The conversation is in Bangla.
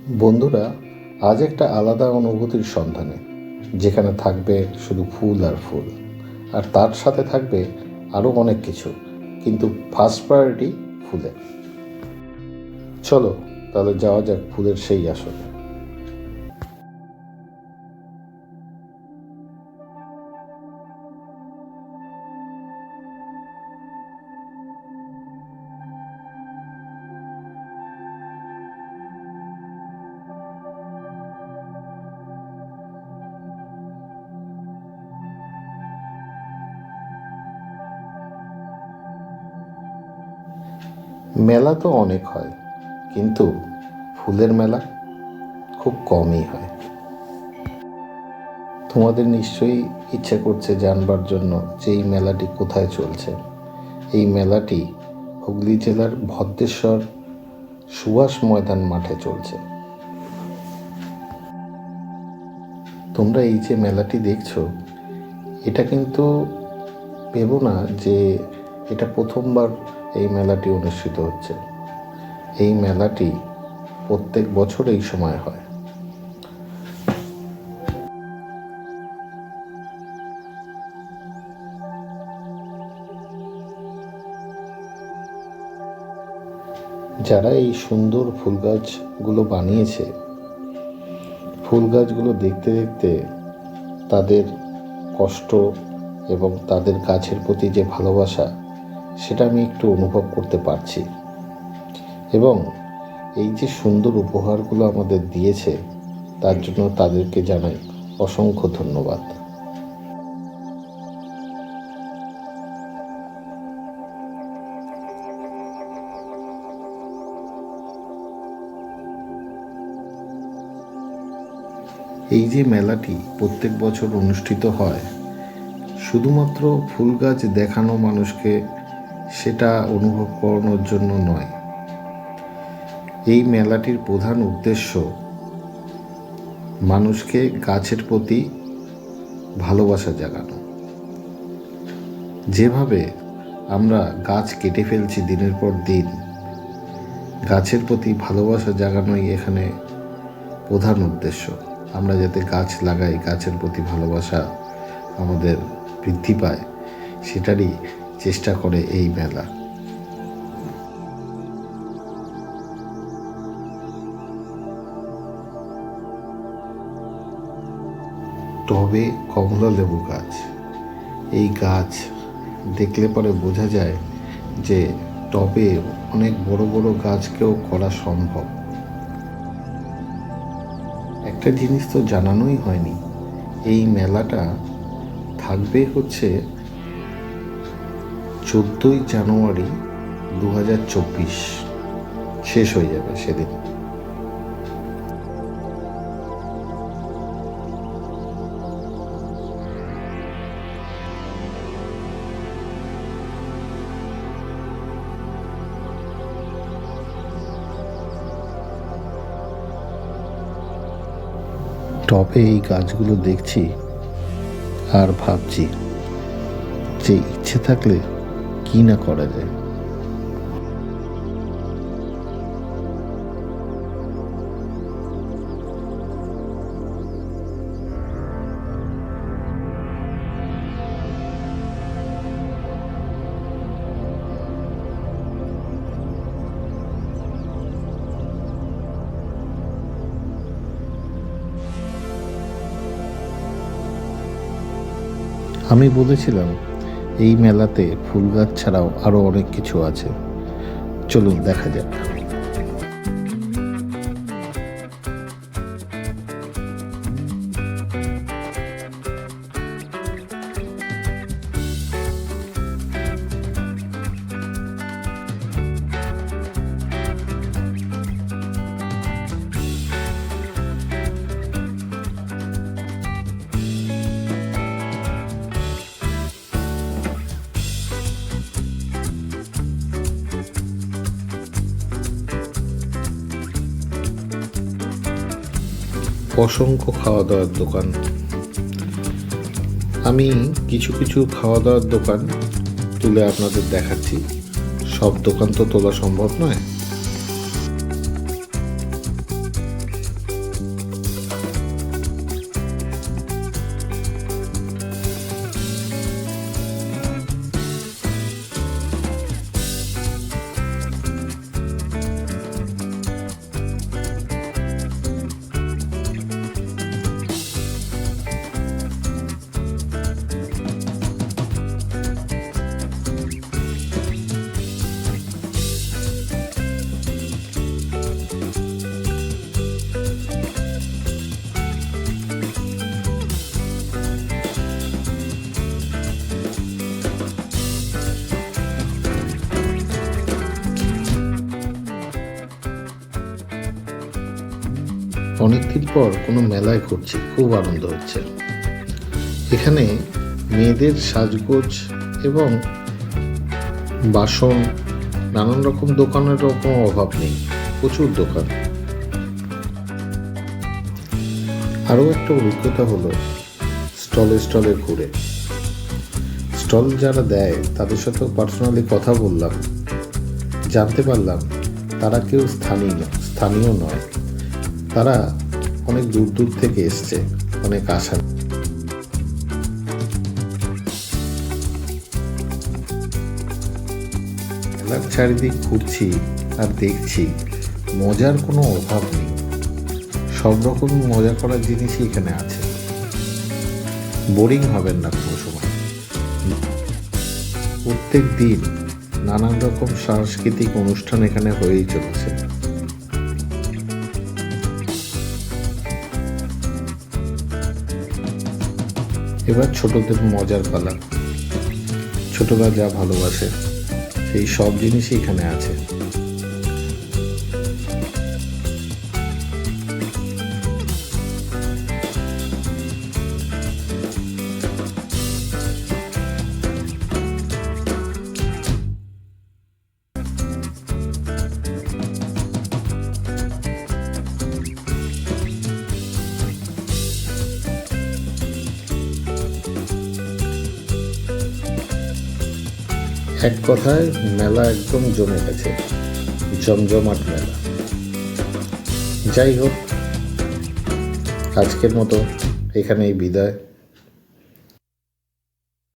বন্ধুরা, আজ একটা আলাদা অনুভূতির সন্ধানে, যেখানে থাকবে শুধু ফুল আর ফুল, আর তার সাথে থাকবে আরও অনেক কিছু, কিন্তু ফার্স্ট প্রায়োরিটি ফুলে। চলো তাহলে যাওয়া যাক ফুলের সেই আসরে। মেলা তো অনেক হয়, কিন্তু ফুলের মেলা খুব কমই হয়। তোমাদের নিশ্চয়ই ইচ্ছে করছে জানবার জন্য যে এই মেলাটি কোথায় চলছে। এই মেলাটি হুগলি জেলার ভদ্রেশ্বর সুভাষ ময়দান মাঠে চলছে। তোমরা এই যে মেলাটি দেখছো, এটা কিন্তু ভেবো না যে এটা প্রথমবার এই মেলাটি অনুষ্ঠিত হচ্ছে। এই মেলাটি প্রত্যেক বছর এই সময় হয়। যারা এই সুন্দর ফুল গাছগুলো বানিয়েছে, ফুল গাছগুলো দেখতে দেখতে তাদের কষ্ট এবং তাদের গাছের প্রতি যে ভালোবাসা, সেটা আমি একটু অনুভব করতে পারছি। এবং এই যে সুন্দর উপহারগুলো আমাদের দিয়েছে, তার জন্য তাদেরকে জানাই অসংখ্য ধন্যবাদ। এই যে মেলাটি প্রত্যেক বছর অনুষ্ঠিত হয়, শুধুমাত্র ফুল গাছ দেখানো মানুষকে সেটা অনুভব করানোর জন্য নয়। এই মেলাটির প্রধান উদ্দেশ্য মানুষকে গাছের প্রতি ভালোবাসা জাগানো। যেভাবে আমরা গাছ কেটে ফেলছি দিনের পর দিন, গাছের প্রতি ভালোবাসা জাগানোই এখানে প্রধান উদ্দেশ্য। আমরা যাতে গাছ লাগাই, গাছের প্রতি ভালোবাসা আমাদের বৃদ্ধি পায়, সেটারই চেষ্টা করে এই মেলা। টবে কমলা লেবু গাছ, এই গাছ দেখলে পরে বোঝা যায় যে টবে অনেক বড় বড় গাছকেও করা সম্ভব। একটা জিনিস তো জানানোই হয়নি, এই মেলাটা থাকবে হচ্ছে 14ই জানুয়ারি 2024, শেষ হয়ে যাবে সেদিন। টবে এই গাছগুলো দেখছি আর ভাবছি যে ইচ্ছে থাকলে কি না করা যায়। আমি বলেছিলাম এই মেলাতে ফুল গাছ ছাড়াও আরো অনেক কিছু আছে। চলুন দেখা যাক। অসংখ্য খাওয়া দাওয়ার দোকান। আমি কিছু কিছু খাওয়া দাওয়ার দোকান তুলে আপনাদের দেখাচ্ছি। সব দোকান তো তোলা সম্ভব নয়। অনেকদিন পর কোনো মেলায় ঘুরছি, খুব আনন্দ হচ্ছে। এখানে মেয়েদের সাজগোজ এবং বাসন, নানান রকম দোকানের কোনো অভাব নেই, প্রচুর দোকান। আরও একটা অভিজ্ঞতা হলো স্টলে স্টলে ঘুরে। স্টল যারা দেয় তাদের সাথেও পার্সোনালি কথা বললাম, জানতে পারলাম তারা কেউ স্থানীয় নয়, তারা অনেক দূর দূর থেকে এসছে, অনেক আশা। মেলার চারিদিক ঘুরছি আর দেখছি মজার কোনো অভাব নেই, সব রকম মজা করার জিনিসই এখানে আছে। বোরিং হবেন না কোনো সময়। প্রত্যেক দিন নানান রকম সাংস্কৃতিক অনুষ্ঠান এখানে হয়েই চলেছে। এবার ছোটদের মজার পালা। ছোটরা যা ভালোবাসে সেই সব জিনিসই এখানে আছে। এক কথায় মেলা একদম জমে গেছে, জমজমাট মেলা। যাই হোক, আজকের মতো এখানেই বিদায়।